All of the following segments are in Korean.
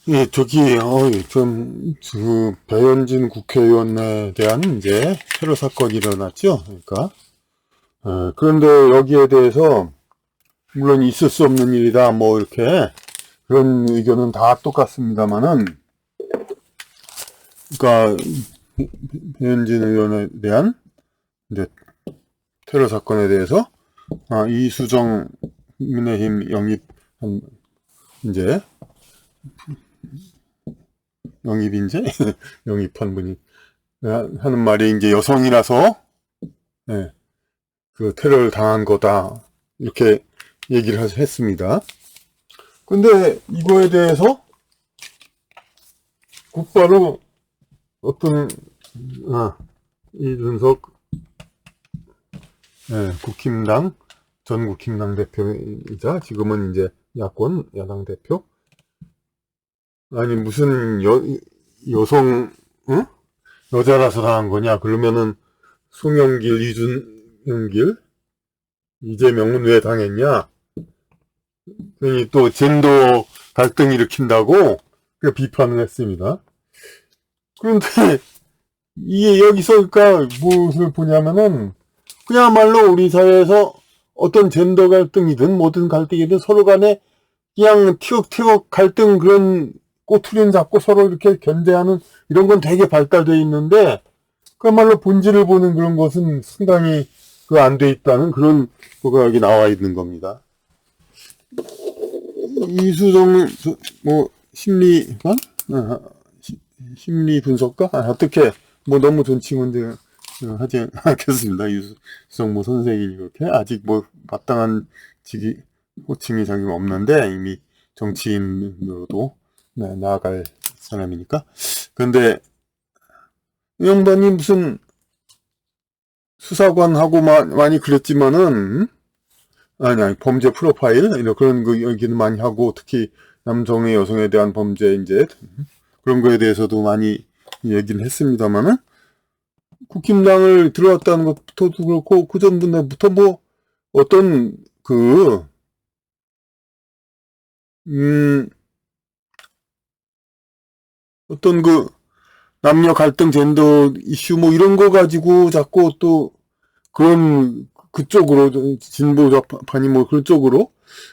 예, 배현진 국회의원에 대한 이제 테러 사건이 일어났죠. 그러니까, 그런데 여기에 대해서, 물론 있을 수 없는 일이다, 뭐, 이렇게, 그런 의견은 다 똑같습니다만은, 그러니까, 배현진 의원에 대한 이제 테러 사건에 대해서, 이수정 국민의힘 이제, 영입인재? 영입한 분이 하는 말이 이제 여성이라서, 예, 그 테러를 당한 거다. 이렇게 얘기를 했습니다. 근데 이거에 대해서 곧바로 어떤, 이준석, 국힘당, 전 국힘당 대표이자 지금은 이제 야당 대표? 아니, 무슨 여성, 응? 여자라서 당한 거냐? 그러면은 송영길, 이준영길, 이재명은 왜 당했냐? 그러니 또 젠더 갈등 일으킨다고 비판을 했습니다. 그런데 이게 여기서 그러니까 무엇을 보냐면은 그야말로 우리 사회에서 어떤 젠더 갈등이든 모든 갈등이든 서로 간에 그냥 티격태격 갈등 그런 꼬투리는 잡고 서로 이렇게 견제하는 이런 건 되게 발달되어 있는데 그야말로 본질을 보는 그런 것은 상당히 안 돼 있다는 그런 거가 여기 나와 있는 겁니다. 이수정 뭐 심리관? 심리 분석가? 어떻게 뭐 너무 존칭은 하지 않겠습니다. 이수정 뭐 선생이 그렇게 아직 뭐 마땅한 호칭이 자기 없는데 이미 정치인으로도 나아갈 사람이니까. 그런데 이 양반이 무슨 수사관하고 많이 그랬지만은 아니 범죄 프로파일 이런 그런 거 얘기는 많이 하고 특히 남성의 여성에 대한 범죄 이제 그런 거에 대해서도 많이 얘기를 했습니다만은 국힘당을 들어왔다는 것부터도 그렇고 그 전부터 뭐 어떤 어떤 남녀 갈등 젠더 이슈 뭐 이런 거 가지고 자꾸 또 그런 그쪽으로 진보 좌파니 뭐 그쪽으로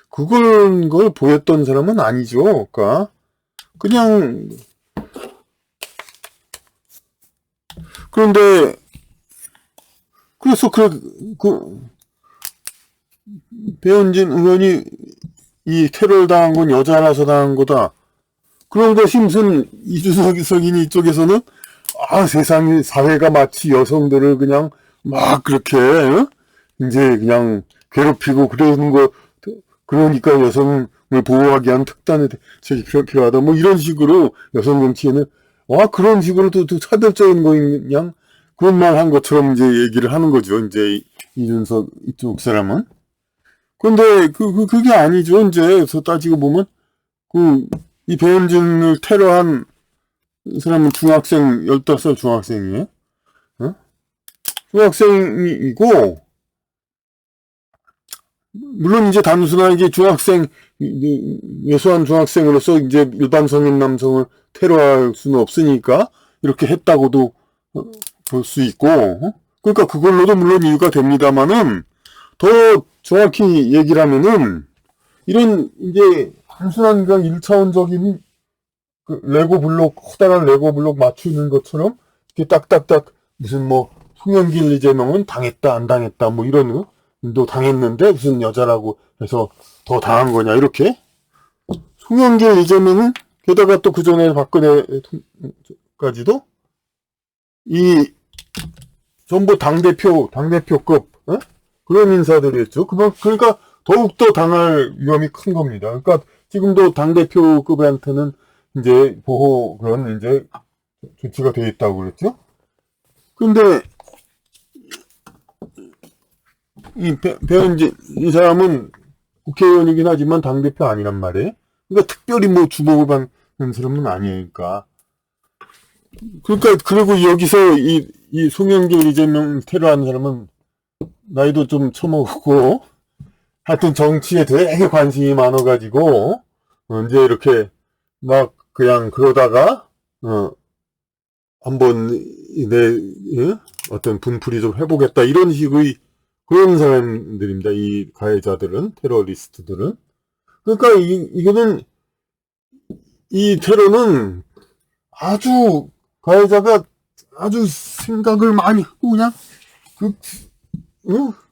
그걸 걸 보였던 사람은 아니죠. 그러니까 그냥 그런데 그래서 배현진 의원이 이 테러를 당한 건 여자라서 당한 거다. 그런 것이 무슨 이준석이니 이쪽에서는 세상에 사회가 마치 여성들을 그냥 막 그렇게 이제 그냥 괴롭히고 그러는 거 그러니까 여성을 보호하기 위한 특단의 대책이 필요하다 뭐 이런 식으로 여성 정치에는 그런 식으로 또 차별적인 거 그냥 그런 말 한 것처럼 이제 얘기를 하는 거죠. 이제 이준석 이쪽 사람은. 그런데 그게 아니죠. 이제 그래서 따지고 보면 이 배현진을 테러한 사람은 중학생 15살 중학생이에요. 중학생이고 물론 이제 단순하게 예수한 중학생으로서 이제 일반 성인 남성을 테러할 수는 없으니까 이렇게 했다고도 볼 수 있고 그러니까 그걸로도 물론 이유가 됩니다만은 더 정확히 얘기를 하면은 이런 이제 단순한 그냥 1차원적인 레고 블록 커다란 레고 블록 맞추는 것처럼 이렇게 딱딱딱 무슨 뭐 송영길 이재명은 당했다 안 당했다 뭐 이런 너 당했는데 무슨 여자라고 해서 더 당한 거냐 이렇게 송영길 이재명은 게다가 또 그 전에 박근혜까지도 이 전부 당대표급 그런 인사들이었죠. 그러니까 더욱더 당할 위험이 큰 겁니다. 그러니까 지금도 당대표급한테는 이제 보호 그런 이제 조치가 되어 있다고 그랬죠. 근데 이 배현진 이 사람은 국회의원이긴 하지만 당대표 아니란 말이에요. 그러니까 특별히 뭐 주목을 받는 사람은 아니니까. 그러니까 그리고 여기서 이 송영길 이재명 테러하는 사람은 나이도 좀 처먹고 하여튼 정치에 되게 관심이 많아가지고 이제 이렇게 막 그냥 그러다가 한번 어떤 분풀이 좀 해보겠다 이런 식의 그런 사람들입니다. 이 가해자들은, 테러리스트들은. 그러니까 이거는 이 테러는 아주 가해자가 아주 생각을 많이 하고 그냥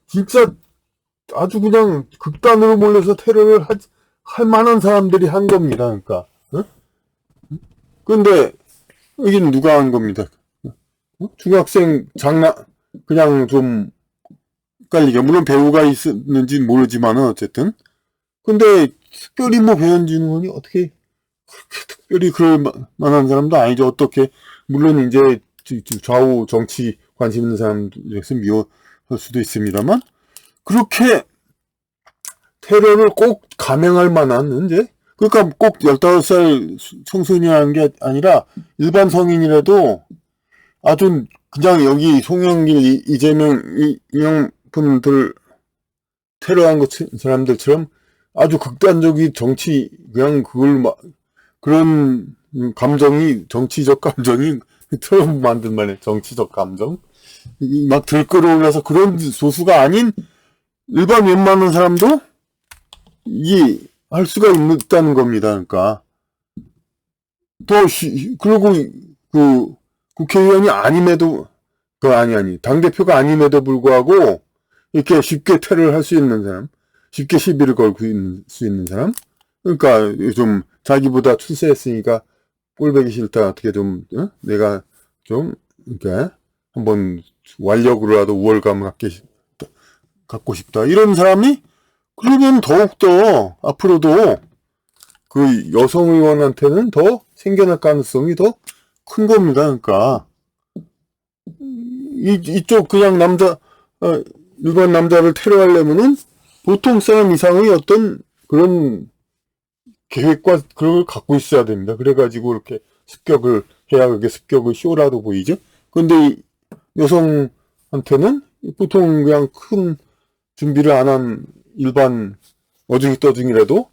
진짜 아주 그냥 극단으로 몰려서 테러를 할 만한 사람들이 한 겁니다. 그러니까. 근데 이게 누가 한 겁니다. 중학생 그냥 좀 헷갈리게. 물론 배우가 있었는지 모르지만은 어쨌든. 근데 특별히 뭐 배현진 의원이 어떻게 그렇게 특별히 그럴 만한 사람도 아니죠. 어떻게. 물론 이제 좌우 정치 관심 있는 사람들에서 미워할 수도 있습니다만 그렇게 테러를 꼭 감행할 만한 이제 그러니까 꼭 15살 청소년이라는 게 아니라 일반 성인이라도 아주 그냥 여기 송영길, 이재명, 이명 분들 테러한 사람들처럼 아주 극단적인 정치 그냥 그걸 그런 감정이 정치적 감정이 처음 만든 말에 정치적 감정 막 들끓어올라서 그런 소수가 아닌 일반 웬만한 사람도 이 할 수가 있다는 겁니다. 그러니까 그리고 그 국회의원이 아님에도 당대표가 아님에도 불구하고 이렇게 쉽게 테러를 할 수 있는 사람, 쉽게 시비를 걸고 수 있는 사람. 그러니까 좀 자기보다 출세했으니까 꼴보기 싫다. 어떻게 좀 내가 좀 이렇게 한번 완력으로라도 우월감을 갖고 싶다. 이런 사람이 그러면 더욱더 앞으로도 그 여성 의원한테는 더 생겨날 가능성이 더 큰 겁니다. 그러니까 이쪽 그냥 일반 남자를 테러하려면은 보통 사람 이상의 어떤 그런 계획과 그걸 갖고 있어야 됩니다. 그래가지고 이렇게 습격을 해야 그게 습격의 쇼라도 보이죠. 근데 여성한테는 보통 그냥 큰 준비를 안 한 일반 어중이떠중이라도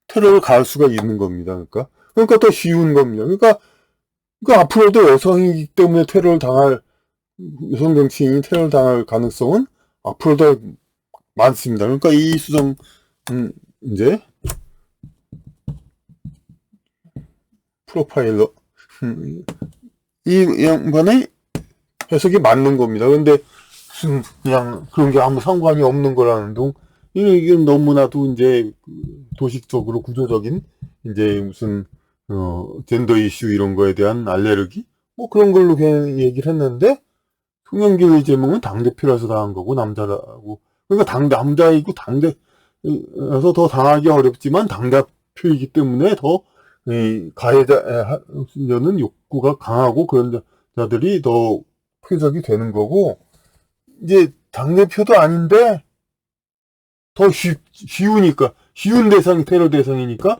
테러를 가할 수가 있는 겁니다. 그러니까 더 쉬운 겁니다. 그러니까 앞으로도 여성이기 때문에 여성 정치인이 테러를 당할 가능성은 앞으로도 많습니다. 그러니까 이수정 이제 프로파일러 이 양반의 해석이 맞는 겁니다. 근데 무슨 그냥 그런 게 아무 상관이 없는 거라는 둥 이건 너무나도 이제 도식적으로 구조적인 이제 무슨 젠더 이슈 이런 거에 대한 알레르기 뭐 그런 걸로 그냥 얘기를 했는데 송영길 제목은 당대표라서 당한 거고 남자라고 그러니까 남자이고 당대라서 더 당하기 어렵지만 당대표이기 때문에 더 가해자는 욕구가 강하고 그런 자들이 더 표적이 되는 거고 이제 당대표도 아닌데 더 쉬우니까 쉬운 대상이 테러 대상이니까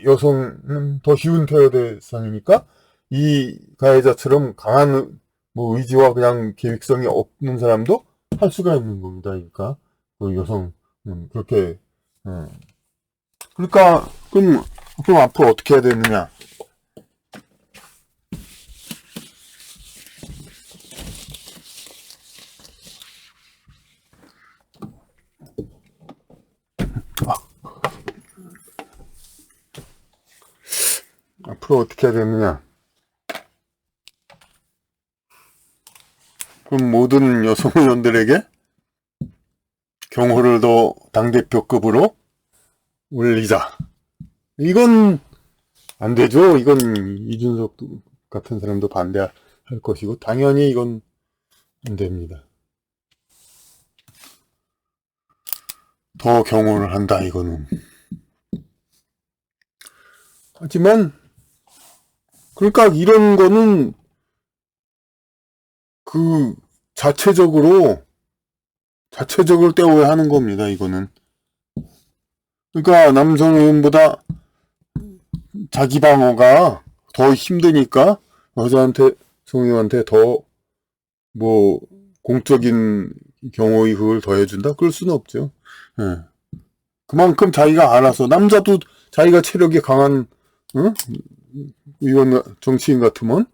여성은 더 쉬운 테러 대상이니까 이 가해자처럼 강한 뭐 의지와 그냥 계획성이 없는 사람도 할 수가 있는 겁니다. 그러니까 그 여성 그렇게 그러니까 그럼 앞으로 어떻게 해야 되느냐? 앞으로 어떻게 해야 되느냐? 그럼 모든 여성 의원들에게 경호를 더 당대표급으로 올리자. 이건 안 되죠. 이건 이준석 같은 사람도 반대할 것이고 당연히 이건 안 됩니다. 더 경호를 한다 이거는. 하지만 그러니까 이런 거는 그 자체적으로 떼어야 하는 겁니다. 이거는. 그러니까 남성 의원보다 자기 방어가 더 힘드니까 성의원한테 더 뭐 공적인 경호의 그걸 더해준다? 그럴 수는 없죠. 예. 그만큼 자기가 알아서 남자도 자기가 체력이 강한 응? 의원, 정치인 같으면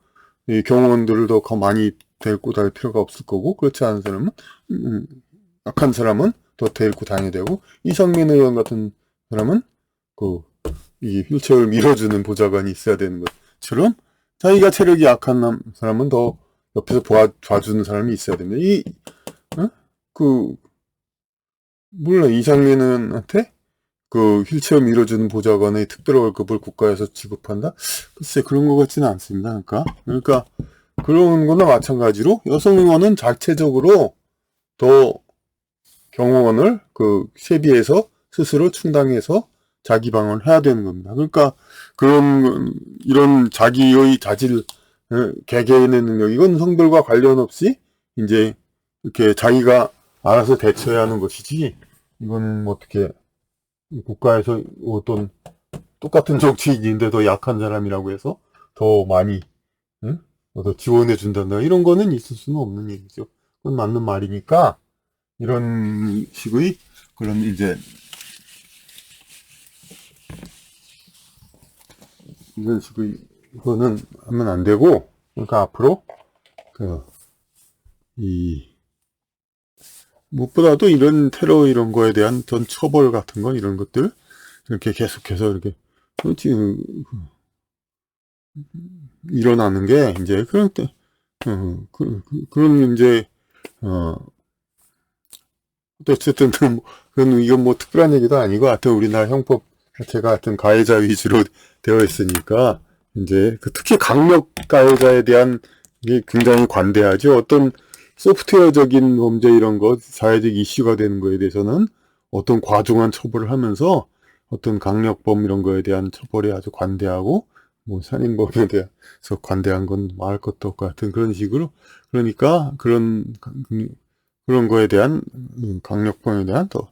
이 경호원들을 더 많이 데리고 다닐 필요가 없을 거고, 그렇지 않은 사람은, 약한 사람은 더 데리고 다녀야 되고, 이상민 의원 같은 사람은 이 휠체어를 밀어주는 보좌관이 있어야 되는 것처럼, 자기가 체력이 약한 사람은 더 옆에서 봐주는 사람이 있어야 됩니다. 어? 물론 이상민 의원한테 휠체어 밀어주는 보좌관의 특별 월급을 국가에서 지급한다? 글쎄, 그런 것 같지는 않습니다. 그러니까, 그런 거나 마찬가지로 여성 의원은 자체적으로 더 경호원을 세비에서 스스로 충당해서 자기 방어를 해야 되는 겁니다. 그러니까, 이런 자기의 자질, 개개인의 능력, 이건 성별과 관련 없이, 이제, 이렇게 자기가 알아서 대처해야 하는 것이지, 이거는 뭐 어떻게, 국가에서 어떤 똑같은 정치인인데도 약한 사람이라고 해서 더 많이 더 지원해 준단다 이런 거는 있을 수는 없는 얘기죠. 그건 맞는 말이니까 이런 식의 그런 이제 이런 식의 이거는 하면 안 되고 그러니까 앞으로 이 무엇보다도 이런 테러 이런 거에 대한 전 처벌 같은 거 이런 것들 이렇게 계속해서 이렇게 일어나는 게 이제 그런 때 그런 이제 어쨌든 이건 뭐 특별한 얘기도 아니고 하여튼 우리나라 형법 자체가 하여튼 가해자 위주로 되어 있으니까 이제 특히 강력 가해자에 대한 게 굉장히 관대하죠. 어떤 소프트웨어적인 범죄 이런 거 사회적 이슈가 되는 거에 대해서는 어떤 과중한 처벌을 하면서 어떤 강력범 이런 거에 대한 처벌이 아주 관대하고 뭐 살인범에 대해서 관대한 건 말할 것도 없고 하여튼 그런 식으로 그러니까 그런 거에 대한 강력범에 대한 더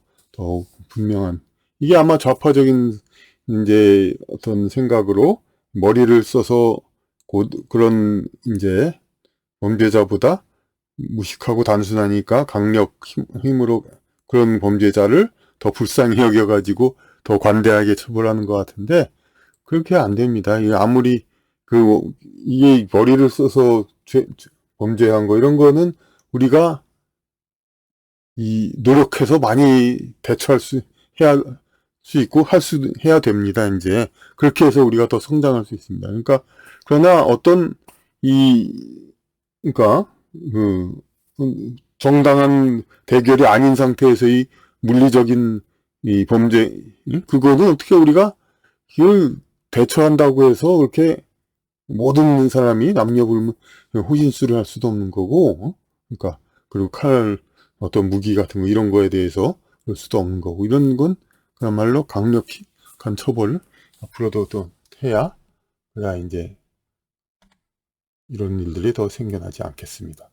분명한 이게 아마 좌파적인 이제 어떤 생각으로 머리를 써서 그런 이제 범죄자보다 무식하고 단순하니까 강력 힘으로 그런 범죄자를 더 불쌍히 여겨가지고 더 관대하게 처벌하는 것 같은데 그렇게 안 됩니다. 아무리 이게 머리를 써서 범죄한 거 이런 거는 우리가 노력해서 많이 대처할 해야 있고 해야 됩니다. 이제 그렇게 해서 우리가 더 성장할 수 있습니다. 그러니까 그러나 어떤 그러니까 정당한 대결이 아닌 상태에서의 물리적인 이 범죄 그거는 어떻게 우리가 이걸 대처한다고 해서 그렇게 모든 사람이 남녀불문 호신술을 할 수도 없는 거고 그러니까 그리고 어떤 무기 같은 거 이런 거에 대해서 그럴 수도 없는 거고 이런 건 그야말로 강력한 처벌을 앞으로도 또 해야 그래야 이제 이런 일들이 더 생겨나지 않겠습니다.